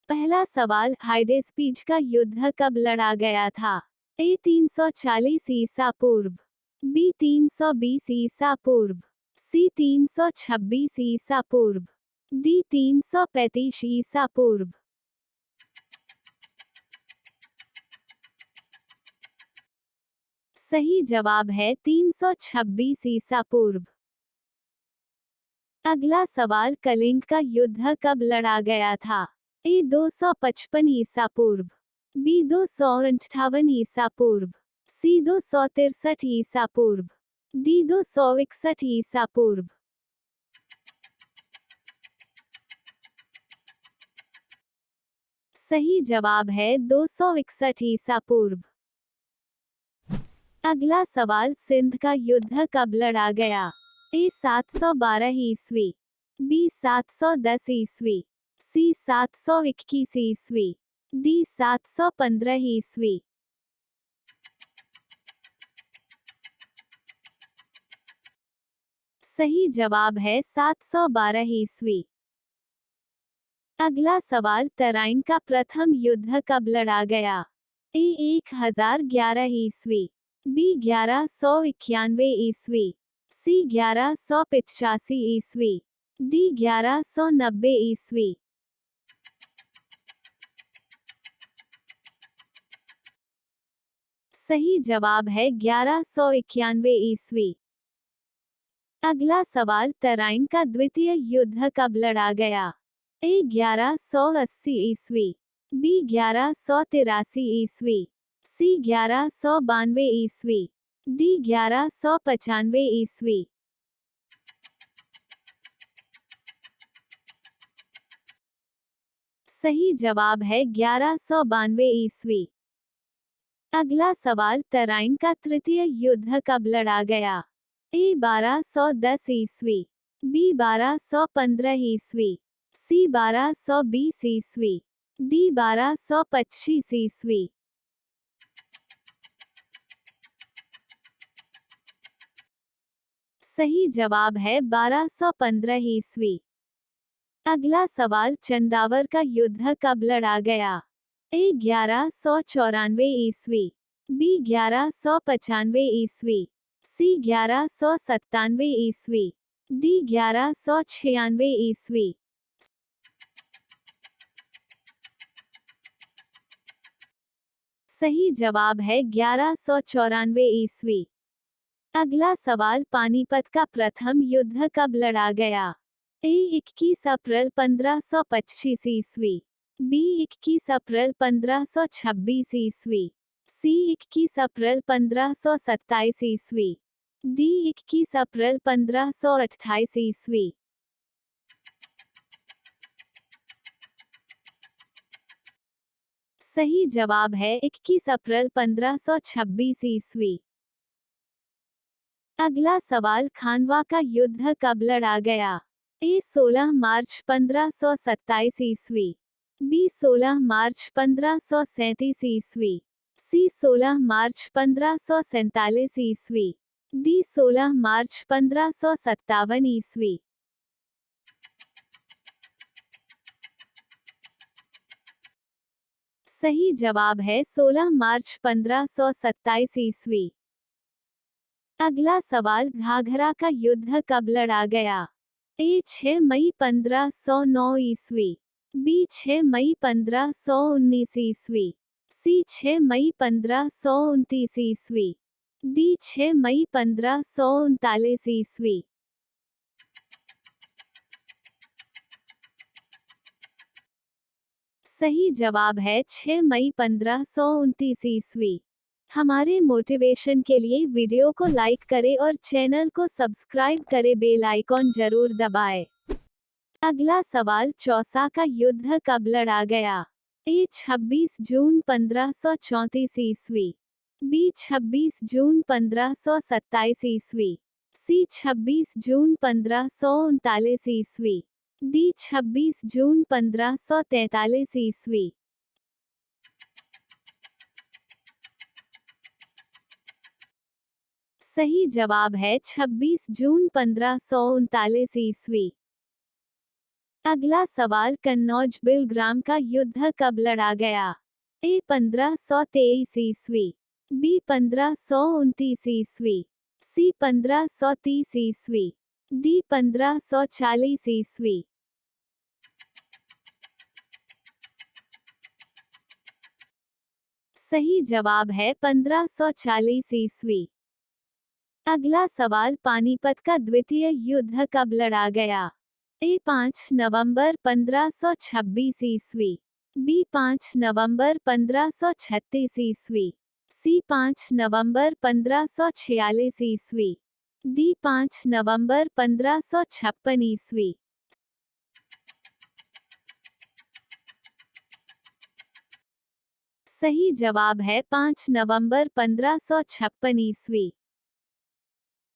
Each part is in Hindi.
पहला सवाल, हाइडेस्पीज का युद्ध कब लड़ा गया था? ए 340 ईसा पूर्व, बी 320 ईसा पूर्व, सी 326 ईसा पूर्व, डी 335 ईसा पूर्व। सही जवाब है 326 ईसा पूर्व। अगला सवाल, कलिंग का युद्ध कब लड़ा गया था? ए 255 ईसा पूर्व, बी 258 ईसा पूर्व, सी 263 ईसा पूर्व, डी 261 ईसा पूर्व। सही जवाब है 261 ईसा पूर्व। अगला सवाल, सिंध का युद्ध कब लड़ा गया? ए 712 ईस्वी, बी 710 ईस्वी, सी 721 ईस्वी, डी 715 ईस्वी। सही जवाब है 712 ईस्वी। अगला सवाल, तराइन का प्रथम युद्ध कब लड़ा गया? ए 1011 ईस्वी, बी 1191 ईस्वी, सी 1185 ईस्वी, डी 1190 ईस्वी। सही जवाब है 1191 ईस्वी। अगला सवाल, तराइन का द्वितीय युद्ध कब लड़ा गया? ए 1180 ईस्वी, बी 1183 ईस्वी, सी 1192 ईस्वी, डी 1195 ईस्वी। सही जवाब है 1192 ईस्वी। अगला सवाल, तराइन का तृतीय युद्ध कब लड़ा गया? ए 1210 ईस्वी, बी 1215 ईस्वी, सी 1220 ईस्वी, डी 1225 ईस्वी। सही जवाब है 1215 ईस्वी। अगला सवाल, चंदावर का युद्ध कब लड़ा गया? ए 1194 ईस्वी, बी 1195 ईस्वी, सी 1197 ईस्वी, डी 1196 ईस्वी। सही जवाब है 1194 ईस्वी। अगला सवाल, पानीपत का प्रथम युद्ध कब लड़ा गया? ए 21 अप्रैल 1525 ईस्वी, बी 21 अप्रैल 1526 ईस्वी, सी 21 अप्रैल 1527 ईस्वी, डी 21 अप्रैल 1528 ईस्वी। सही जवाब है 21 अप्रैल 1526 ईस्वी। अगला सवाल, खानवा का युद्ध कब लड़ा गया? ए 16 मार्च 1527 ईस्वी, बी 16 मार्च 1537 ईस्वी, सी 16 मार्च 1547 ईस्वी, डी 16 मार्च 1557 ईस्वी। सही जवाब है 16 मार्च 1527 ईस्वी। अगला सवाल, घाघरा का युद्ध कब लड़ा गया? ए 6 मई 1509 ईस्वी, बी 6 मई 1519 ईस्वी, सी 6 मई 1529 ईस्वी, डी 6 मई 1539 ईस्वी। सही जवाब है 6 मई 1529 ईस्वी। हमारे मोटिवेशन के लिए वीडियो को लाइक करें और चैनल को सब्सक्राइब करें, बेल आइकॉन जरूर दबाएं। अगला सवाल, चौसा का युद्ध कब लड़ा गया? ए 26 जून 1534 ईस्वी, बी 26 जून 1527 ईस्वी, सी 26 जून 1539 ईस्वी, डी 26 जून 1543 ईस्वी। सही जवाब है 26 जून 1539 ईस्वी। अगला सवाल, कन्नौज बिलग्राम का युद्ध कब लड़ा गया? ए 1523 ईस्वी, बी 1529 ईस्वी, सी 1530 ईस्वी, डी 1540 ईस्वी। सही जवाब है 1540 ईस्वी। अगला सवाल, पानीपत का द्वितीय युद्ध कब लड़ा गया? ए 5 नवंबर 1526 ईस्वी, बी 5 नवंबर 1536 ईस्वी, सी 5 नवंबर 1546 ईस्वी, डी 5 नवंबर 1556 ईस्वी। सही जवाब है 5 नवंबर 1556 ईस्वी।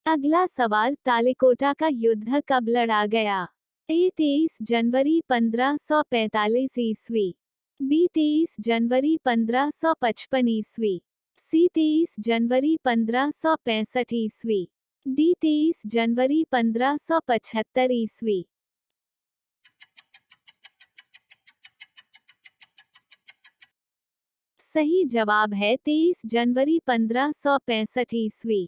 अगला सवाल, तालिकोटा का युद्ध कब लड़ा गया? ए 23 जनवरी 1545 ईस्वी, बी 23 जनवरी 1555 ईस्वी, सी 23 जनवरी 1565 ईस्वी, डी 23 जनवरी 1575 ईस्वी। सही जवाब है 23 जनवरी 1565 ईस्वी।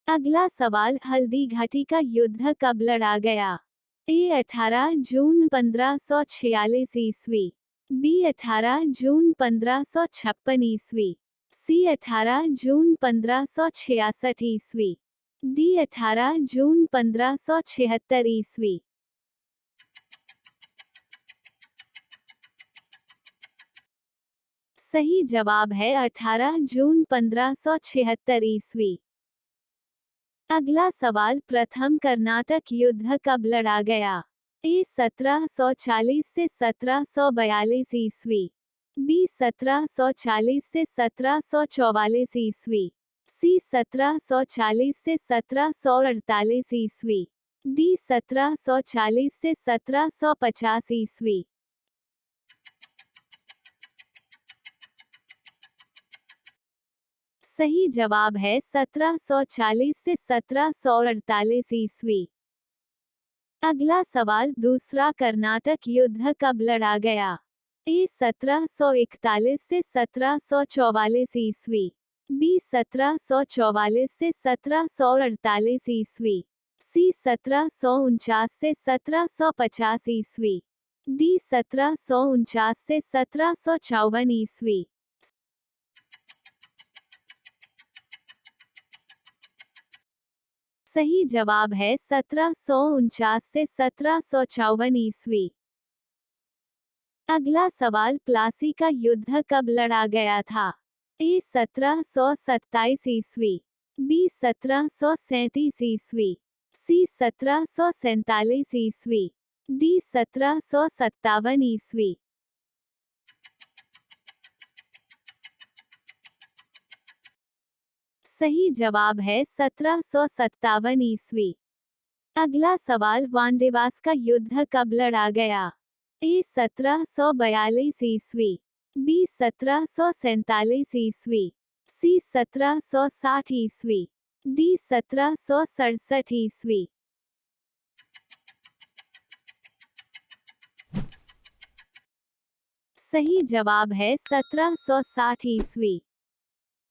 अगला सवाल, हल्दी घाटी का युद्ध कब लड़ा गया? ए 18 जून 1546 ईस्वी, बी 18 जून 1556 ईस्वी, सी 18 जून 1566 ईस्वी, डी 18 जून 1576 ईस्वी। सही जवाब है 18 जून 1576 ईस्वी। अगला सवाल, प्रथम कर्नाटक युद्ध कब लड़ा गया? ए 1740 से 1742 ईस्वी, बी 1740 से 1744 ईस्वी, सी 1740 से 1748 ईस्वी, डी 1740 से 1750 ईस्वी। सही जवाब है 1740 से 1748 ईस्वी। अगला सवाल, दूसरा कर्नाटक युद्ध कब लड़ा गया? ए 1741 से 1744 ईस्वी, बी 1744 से 1748 ईस्वी, सी 1749 से 1750 ईस्वी, डी 1749 से 1754 ईस्वी। सही जवाब है 1749 से 1754 ईस्वी। अगला सवाल, प्लासी का युद्ध कब लड़ा गया था? ए 1727 ईस्वी, बी 1737 ईस्वी, सी 1747 ईस्वी, डी 1757 ईस्वी। सही जवाब है 1757 ईस्वी। अगला सवाल, वांडेवास का युद्ध कब लड़ा गया? ए 1742 ईस्वी, बी 1747 ईस्वी, सी 1760 ईस्वी, डी 1767 ईस्वी। सही जवाब है 1760 ईस्वी।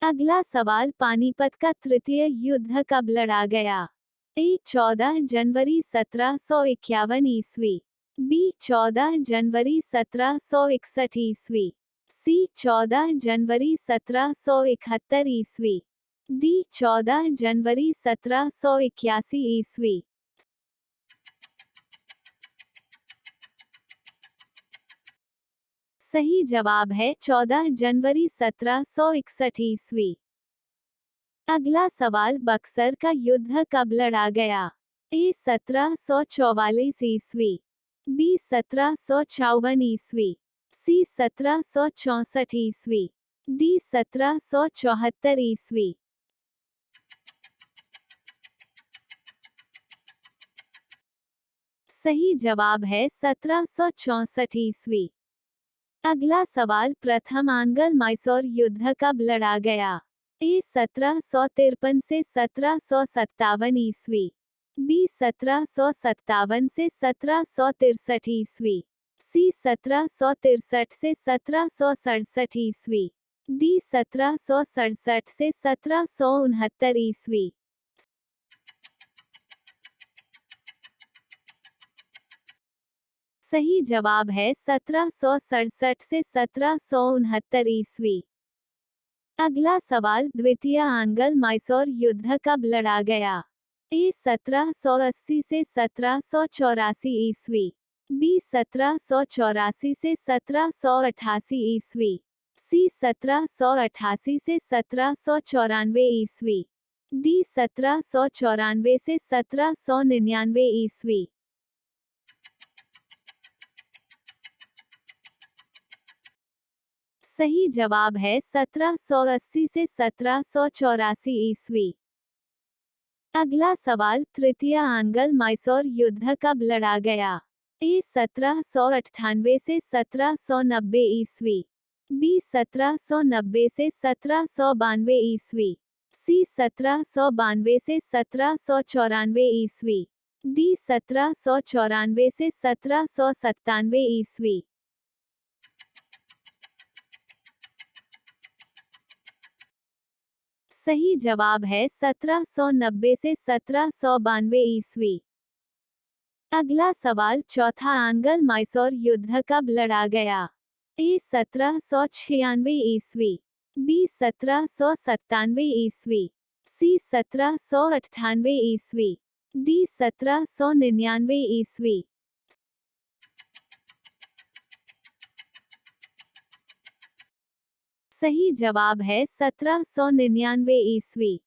अगला सवाल, पानीपत का तृतीय युद्ध कब लड़ा गया? ए 14 जनवरी 1751 ईस्वी, बी 14 जनवरी 1761 ईस्वी, सी 14 जनवरी 1771 ईस्वी, डी 14 जनवरी 1781 ईस्वी। सही जवाब है 14 जनवरी 1761 ईस्वी। अगला सवाल, बक्सर का युद्ध कब लड़ा गया? ए 1744 ईस्वी, बी 1754 ईस्वी, सी 1764 ईस्वी, डी 1774 ईस्वी। सही जवाब है 1764 ईस्वी। अगला सवाल, प्रथम आंग्ल मैसूर युद्ध कब लड़ा गया? ए 1753 से 1757 ईस्वी, बी 1757 से 1763 ईस्वी, सी 1763 से 1767 ईस्वी, डी 1767 से 1769 ईस्वी। सही जवाब है 1767 से 1769 ईस्वी। अगला सवाल, द्वितीय आंग्ल मैसूर युद्ध कब लड़ा गया? ए 1780 से 1784 ईस्वी, बी 1784 से 1788 ईस्वी, सी 1788 से 1794 ईस्वी, डी 1794 से 1799 ईस्वी। सही जवाब है 1780 से 1784 ईस्वी। अगला सवाल, तृतीय आंग्ल मैसूर युद्ध कब लड़ा गया? ए 1798 से 1790 ईस्वी, बी 1790 से 1792 ईस्वी, सी 1792 से 1794 ईस्वी, डी 1794 से 1797 ईस्वी। सही जवाब है 1790 से 1792 ईस्वी। अगला सवाल, चौथा आंग्ल मैसूर युद्ध कब लड़ा गया? ए 1796 ईस्वी, बी 1797 ईस्वी, सी 1798 ईस्वी, डी 1799 ईस्वी। सही जवाब है 1799 ईस्वी।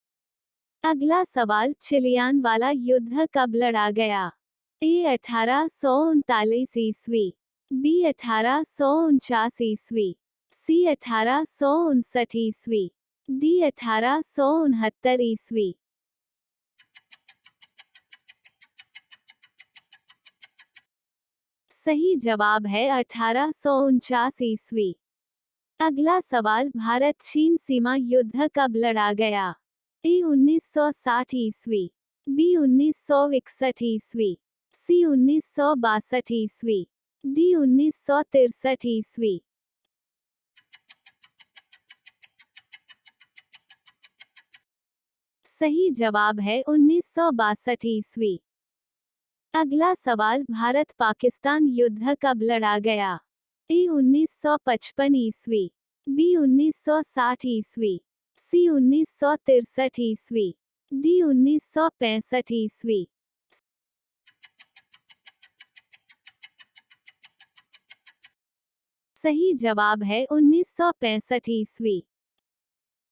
अगला सवाल, चिलियान वाला युद्ध कब लड़ा गया? ए 1839 ईस्वी, बी 1849 ईस्वी, सी 1859 ईस्वी, डी 1869 ईस्वी। सही जवाब है 1849 ईस्वी। अगला सवाल, भारत चीन सीमा युद्ध कब लड़ा गया? ए 1960 ईस्वी, बी 1961 ईस्वी, सी 1962 ईस्वी, डी 1963 ईस्वी। सही जवाब है 1962 ईस्वी। अगला सवाल, भारत पाकिस्तान युद्ध कब लड़ा गया? ए 1955 ईस्वी, बी 1960 ईस्वी, सी 1963 ईस्वी, डी 1965 ईस्वी। सही जवाब है 1965 ईस्वी।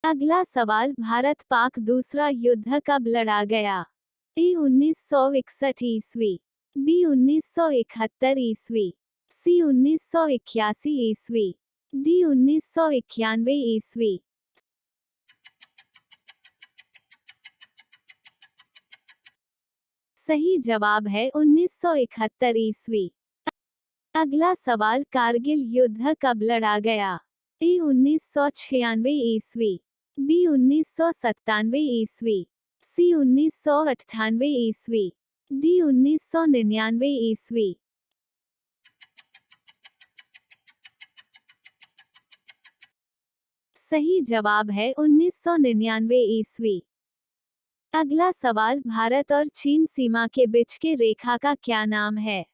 अगला सवाल, भारत पाक दूसरा युद्ध कब लड़ा गया? ए 1961 ईस्वी, बी 1971 ईस्वी, सी 1981 ईस्वी, डी 1991 ईस्वी। सही जवाब है 1971 ईस्वी। अगला सवाल, कारगिल युद्ध कब लड़ा गया? ए 1996 ईस्वी, बी 1997 ईस्वी, सी 1998 ईस्वी, डी 1999 ईस्वी। सही जवाब है 1999 ईस्वी। अगला सवाल, भारत और चीन सीमा के बीच के रेखा का क्या नाम है?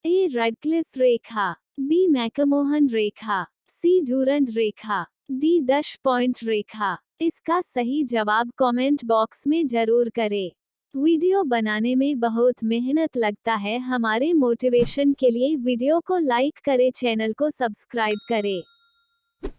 ए रेडक्लिफ रेखा, बी मैकमोहन रेखा, सी डूरंड रेखा, डी 10 पॉइंट रेखा। इसका सही जवाब कमेंट बॉक्स में जरूर करें। वीडियो बनाने में बहुत मेहनत लगता है, हमारे मोटिवेशन के लिए वीडियो को लाइक करें, चैनल को सब्सक्राइब करें।